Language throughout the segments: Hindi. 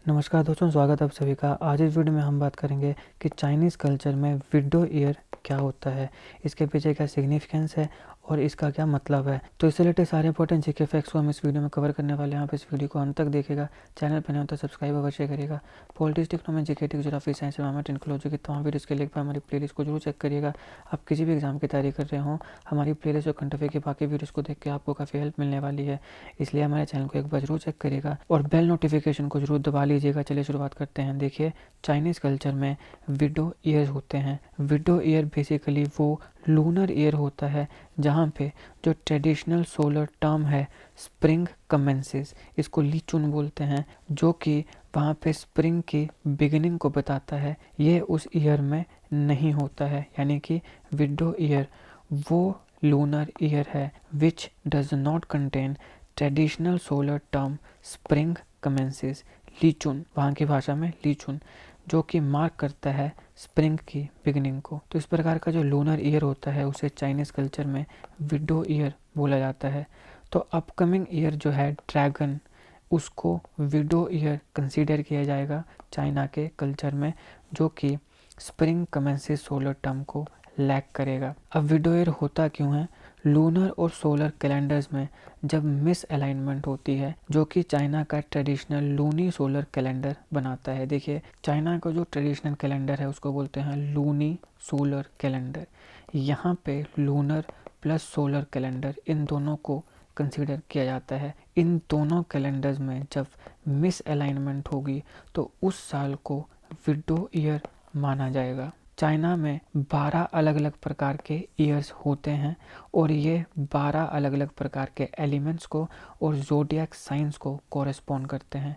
नमस्कार दोस्तों, स्वागत है आप सभी का। आज इस वीडियो में हम बात करेंगे कि चाइनीज़ कल्चर में विडो ईयर क्या होता है, इसके पीछे क्या सिग्निफिकेंस है और इसका क्या मतलब है। तो इससे रिलेटेड सारे इंपॉर्टेंट जीके फैक्ट्स को हम इस वीडियो में कवर करने वाले हैं। आप इस वीडियो को अंत तक देखेगा। चैनल पर नहीं हो तो सब्सक्राइब अवश्य करिएगा। Politics, economy, GK, geography, science, environment, ecology की तमाम वीडियोज़ के लिए हमारी प्लेलिस्ट को जरूर चेक करिएगा। आप किसी भी एग्जाम की तैयारी कर रहे हो, हमारी प्लेलिस्ट और करंट अफेयर की बाकी वीडियोज़ को देख के आपको काफ़ी हेल्प मिलने वाली है। इसलिए हमारे चैनल को एक बार जरूर चेक करिएगा और बेल नोटिफिकेशन को जरूर दबा लीजिएगा। चलिए शुरुआत करते हैं। देखिए, चाइनीज़ कल्चर में विडो ईयर होते हैं। विडो ईयर बेसिकली वो लूनर ईयर होता है जहाँ पे जो ट्रेडिशनल सोलर टर्म है स्प्रिंग कमेंसेस, इसको लीचुन बोलते हैं, जो कि वहाँ पे स्प्रिंग की बिगिनिंग को बताता है, ये उस ईयर में नहीं होता है। यानी कि विडो ईयर वो लूनर ईयर है which does not contain traditional solar term spring commences, lichun, वहाँ की भाषा में लीचुन, जो कि मार्क करता है स्प्रिंग की बिगिनिंग को। तो इस प्रकार का जो लूनर ईयर होता है उसे चाइनीज़ कल्चर में विडो ईयर बोला जाता है। तो अपकमिंग ईयर जो है ड्रैगन, उसको विडो ईयर कंसीडर किया जाएगा चाइना के कल्चर में, जो कि स्प्रिंग कमेंसेस सोलर टर्म को लैक करेगा। अब विडो ईयर होता क्यों है? लूनर और सोलर कैलेंडर्स में जब मिस अलाइनमेंट होती है, जो कि चाइना का ट्रेडिशनल लूनी सोलर कैलेंडर बनाता है। देखिए, चाइना का जो ट्रेडिशनल कैलेंडर है उसको बोलते हैं लूनी सोलर कैलेंडर। यहाँ पे लूनर प्लस सोलर कैलेंडर, इन दोनों को कंसीडर किया जाता है। इन दोनों कैलेंडर्स में जब मिस अलाइनमेंट होगी तो उस साल को विडो ईयर माना जाएगा। चाइना में 12 अलग अलग प्रकार के ईयर्स होते हैं और ये 12 अलग अलग प्रकार के एलिमेंट्स को और जोडियक साइंस को कॉरेस्पॉन्ड करते हैं।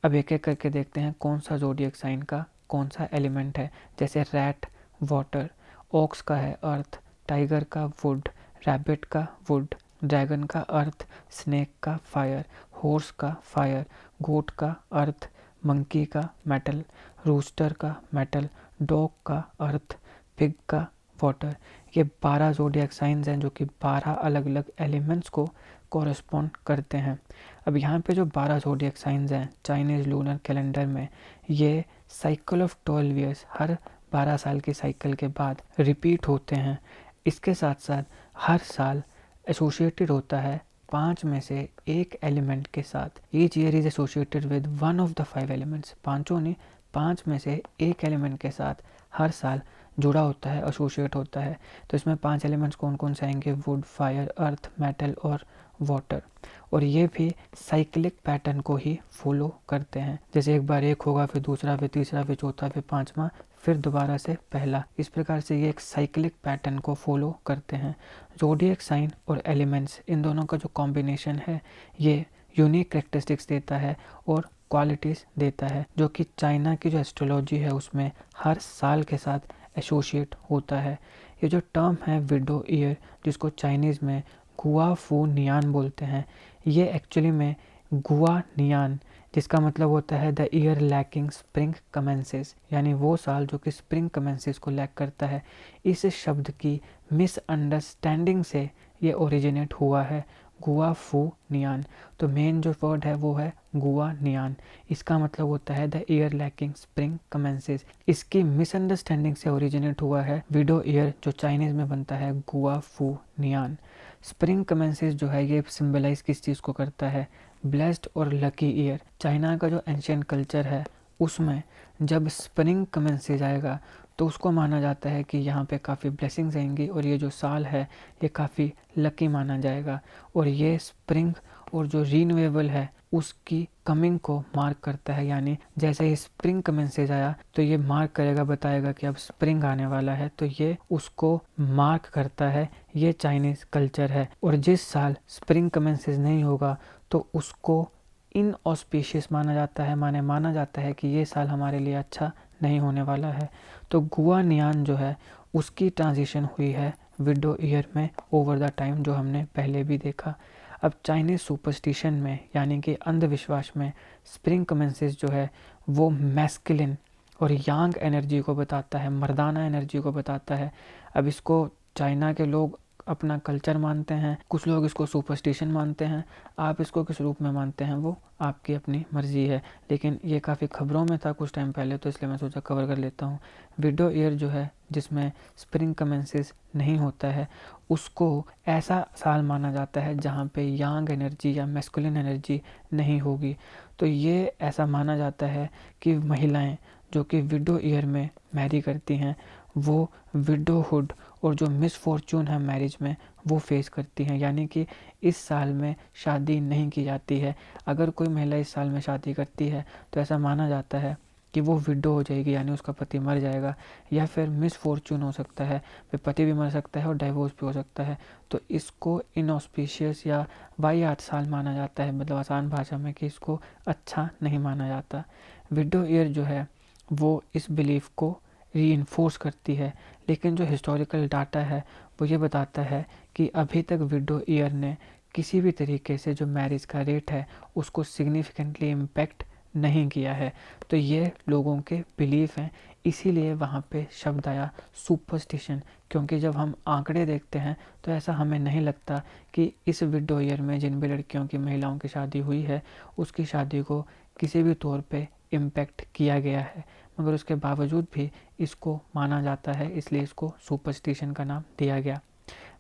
अब एक एक करके देखते हैं कौन सा जोडियक साइन का कौन सा एलिमेंट है। जैसे रैट वाटर, ऑक्स का है अर्थ, टाइगर का वुड, रैबिट का वुड, ड्रैगन का अर्थ, स्नेक का फायर, हॉर्स का फायर, गोट का अर्थ, मंकी का मेटल, रूस्टर का मेटल, डॉग का अर्थ, पिग का वाटर। ये 12 जोडियक साइंस हैं जो कि 12 अलग अलग एलिमेंट्स को कॉरेस्पॉन्ड करते हैं। अब यहाँ पे जो 12 जोडियक साइंस हैं चाइनीज़ लूनर कैलेंडर में, ये साइकिल ऑफ 12 ईयर्स, हर 12 साल की साइकिल के बाद रिपीट होते हैं। इसके साथ साथ हर साल एसोसिएटेड होता है 5 में से एक एलिमेंट के साथ। Each year is associated with one of the 5 elements, पांचों ने 5 में से एक एलिमेंट के साथ हर साल जुड़ा होता है, एसोसिएट होता है। तो इसमें 5 एलिमेंट्स कौन कौन से आएंगे? वुड, फायर, अर्थ, मेटल और वाटर। और ये भी साइक्लिक पैटर्न को ही फॉलो करते हैं। जैसे एक बार एक होगा, फिर दूसरा, फिर तीसरा, फिर चौथा, फिर पांचवा, फिर दोबारा से पहला। इस प्रकार से ये एक साइक्लिक पैटर्न को फॉलो करते हैं। ज़ोडिएक साइन और एलिमेंट्स, इन दोनों का जो कॉम्बिनेशन है ये यूनिक कैरेक्टरिस्टिक्स देता है और क्वालिटीज़ देता है, जो कि चाइना की जो एस्ट्रोलॉजी है उसमें हर साल के साथ एसोसिएट होता है। ये जो टर्म है विडो ईयर, जिसको चाइनीज़ में गुआ फू नियान बोलते हैं, ये एक्चुअली में गुआ नियान, जिसका मतलब होता है the year lacking spring commences, यानी वो साल जो कि स्प्रिंग कमेंसेस को लैक करता है। इस शब्द की मिसअंडरस्टैंडिंग से ये ओरिजिनेट हुआ है गुआ फू नियान। तो मेन जो वर्ड है वो है गुआ नियान। इसका मतलब होता है the year lacking spring commences. इसकी मिसअंडरस्टैंडिंग से ओरिजिनेट हुआ है विडो ईयर, जो चाइनीज में बनता है गुआ फू नियान। स्प्रिंग कमेंसेस जो है ये सिंबलाइज किस चीज़ को करता है? ब्लेस्ड और लकी ईयर। चाइना का जो एंशिएंट कल्चर है उसमें जब स्प्रिंग कमेंसेस आएगा तो उसको माना जाता है कि यहाँ पे काफ़ी ब्लेसिंग्स आएंगी और ये जो साल है ये काफ़ी लकी माना जाएगा। और ये स्प्रिंग और जो रीन्यूएबल है उसकी कमिंग को मार्क करता है। यानी जैसे ही स्प्रिंग कमेंसेज आया तो ये मार्क करेगा, बताएगा कि अब स्प्रिंग आने वाला है, तो ये उसको मार्क करता है। ये चाइनीज कल्चर है। और जिस साल स्प्रिंग कमेंसेज नहीं होगा तो उसको इनऑस्पिशियस माना जाता है। माना जाता है कि ये साल हमारे लिए अच्छा नहीं होने वाला है। तो गुआ नियान जो है उसकी ट्रांजिशन हुई है विडो ईयर में ओवर द टाइम, जो हमने पहले भी देखा। अब चाइनीज सुपरस्टिशन में यानी कि अंधविश्वास में स्प्रिंग कमेंसेस जो है वो मैस्कुलिन और यांग एनर्जी को बताता है, मर्दाना एनर्जी को बताता है। अब इसको चाइना के लोग अपना कल्चर मानते हैं, कुछ लोग इसको सुपरस्टिशन मानते हैं। आप इसको किस रूप में मानते हैं वो आपकी अपनी मर्जी है। लेकिन ये काफ़ी खबरों में था कुछ टाइम पहले, तो इसलिए मैं सोचा कवर कर लेता हूँ। विडो ईयर जो है, जिसमें स्प्रिंग कमेंसेस नहीं होता है, उसको ऐसा साल माना जाता है जहाँ पे यांग एनर्जी या मैस्कुलिन एनर्जी नहीं होगी। तो ये ऐसा माना जाता है कि महिलाएं जो कि विडो ईयर में मैरी करती हैं, वो विडोहुड और जो मिसफॉर्चून है मैरिज में, वो फेस करती हैं। यानी कि इस साल में शादी नहीं की जाती है। अगर कोई महिला इस साल में शादी करती है तो ऐसा माना जाता है कि वो विडो हो जाएगी, यानी उसका पति मर जाएगा, या फिर मिसफॉर्चून हो सकता है, फिर पति भी मर सकता है और डाइवोर्स भी हो सकता है। तो इसको इनऑस्पिशियस या वाहियात साल माना जाता है, मतलब आसान भाषा में कि इसको अच्छा नहीं माना जाता। विडो ईयर जो है वो इस बिलीफ को रीइंफोर्स करती है। लेकिन जो हिस्टोरिकल डाटा है वो ये बताता है कि अभी तक विडो ईयर ने किसी भी तरीके से जो मैरिज का रेट है उसको सिग्निफिकेंटली इम्पेक्ट नहीं किया है। तो ये लोगों के बिलीफ हैं, इसीलिए वहाँ पे शब्द आया सुपरस्टिशन। क्योंकि जब हम आंकड़े देखते हैं तो ऐसा हमें नहीं लगता कि इस विडो ईयर में जिन भी लड़कियों की, महिलाओं की शादी हुई है, उसकी शादी को किसी भी तौर पे इम्पेक्ट किया गया है। मगर उसके बावजूद भी इसको माना जाता है, इसलिए इसको सुपरस्टिशन का नाम दिया गया।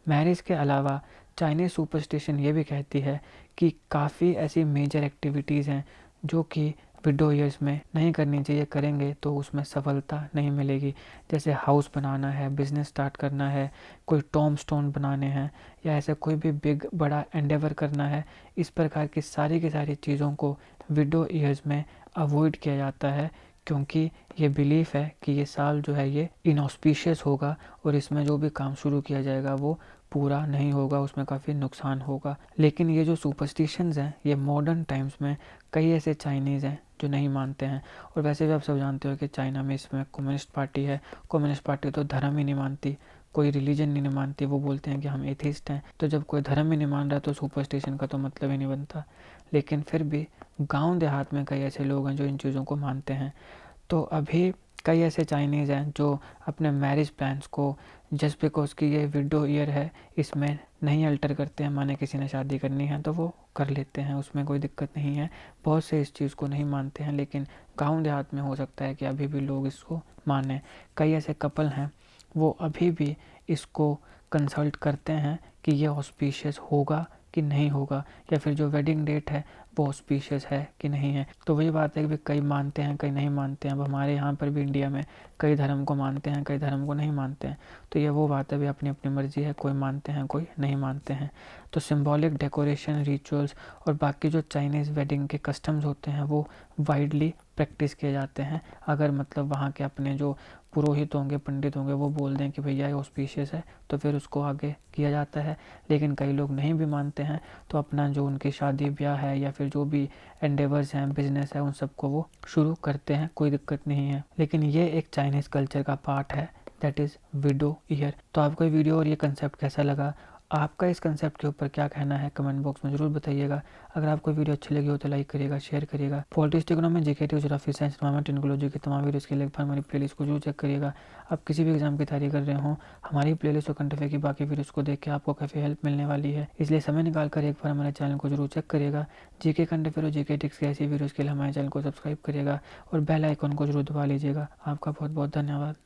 मैरिज के अलावा चाइनीज़ सुपरस्टिशन ये भी कहती है कि काफ़ी ऐसी मेजर एक्टिविटीज़ हैं जो कि विडो ईयर्स में नहीं करनी चाहिए, करेंगे तो उसमें सफलता नहीं मिलेगी। जैसे हाउस बनाना है, बिजनेस स्टार्ट करना है, कोई टॉम स्टोन बनाने हैं, या ऐसा कोई भी बिग बड़ा एंडेवर करना है, इस प्रकार की सारी चीज़ों को विडो ईयर्स में अवॉइड किया जाता है। क्योंकि ये बिलीफ है कि ये साल जो है ये इनऑस्पिशियस होगा और इसमें जो भी काम शुरू किया जाएगा वो पूरा नहीं होगा, उसमें काफ़ी नुकसान होगा। लेकिन ये जो सुपरस्टिशंस हैं ये मॉडर्न टाइम्स में कई ऐसे चाइनीज़ हैं जो नहीं मानते हैं। और वैसे भी आप सब जानते हो कि चाइना में इसमें कम्युनिस्ट पार्टी है। कम्युनिस्ट पार्टी तो धर्म ही नहीं मानती, कोई रिलीजन नहीं मानती, वो बोलते हैं कि हम एथिस्ट हैं। तो जब कोई धर्म ही नहीं मान रहा तो सुपरस्टिशन का तो मतलब ही नहीं बनता। लेकिन फिर भी गांव देहात में कई ऐसे लोग हैं जो इन चीज़ों को मानते हैं। तो अभी कई ऐसे चाइनीज़ हैं जो अपने मैरिज प्लान्स को जस्ट बिकॉज कि ये विडो ईयर है इसमें नहीं अल्टर करते हैं। माने किसी ने शादी करनी है तो वो कर लेते हैं, उसमें कोई दिक्कत नहीं है। बहुत से इस चीज़ को नहीं मानते हैं, लेकिन गांव देहात में हो सकता है कि अभी भी लोग इसको माने। कई ऐसे कपल हैं वो अभी भी इसको कंसल्ट करते हैं कि ये ऑस्पिशियस होगा कि नहीं होगा, या फिर जो वेडिंग डेट है वो ऑस्पिशियस है कि नहीं है। तो वही बात है कि भाई कई मानते हैं कई नहीं मानते हैं। अब हमारे यहाँ पर भी इंडिया में कई धर्म को मानते हैं, कई धर्म को नहीं मानते हैं। तो ये वो बात है, भी अपनी अपनी मर्जी है, कोई मानते हैं कोई नहीं मानते हैं। तो सिंबॉलिक डेकोरेशन, रिचुअल्स और बाकी जो चाइनीज़ वेडिंग के कस्टम्स होते हैं वो वाइडली प्रैक्टिस किए जाते हैं। अगर मतलब वहाँ के अपने जो पुरोहित होंगे, पंडित होंगे, वो बोल दें कि भैया ये ऑस्पिशियस है तो फिर उसको आगे किया जाता है। लेकिन कई लोग नहीं भी मानते हैं तो अपना जो उनकी शादी ब्याह है या फिर जो भी एंडेवर्स हैं, बिजनेस है, उन सबको वो शुरू करते हैं, कोई दिक्कत नहीं है। लेकिन ये एक चाइनीज़ कल्चर का पार्ट है, दैट इज़ विडो ईयर। तो आपको ये वीडियो और ये कंसेप्ट कैसा लगा, आपका इस कंसेप्ट के ऊपर क्या कहना है, कमेंट बॉक्स में ज़रूर बताइएगा। अगर आपको वीडियो अच्छी लगी हो तो लाइक करिएगा, शेयर करिएगा। Politics, economy, GK, geography, science, environment, technology के तमाम वीडियोज़ के लिए एक बार हमारी प्लेलिस्ट को जरूर चेक करिएगा। आप किसी भी एग्जाम की तैयारी कर रहे हो, हमारी प्लेलिस्ट और करंट अफेयर की बाकी वीडियोज़ को देख के आपको काफ़ी हेल्प मिलने वाली है। इसलिए समय निकाल कर एक बार हमारे चैनल को जरूर चेक करिएगा। जीके, करंट अफेयर और जीके टिक्स की ऐसी वीडियोज़ के लिए हमारे चैनल को सब्सक्राइब करिएगा और बेल आइकन को जरूर दबा लीजिएगा। आपका बहुत बहुत धन्यवाद।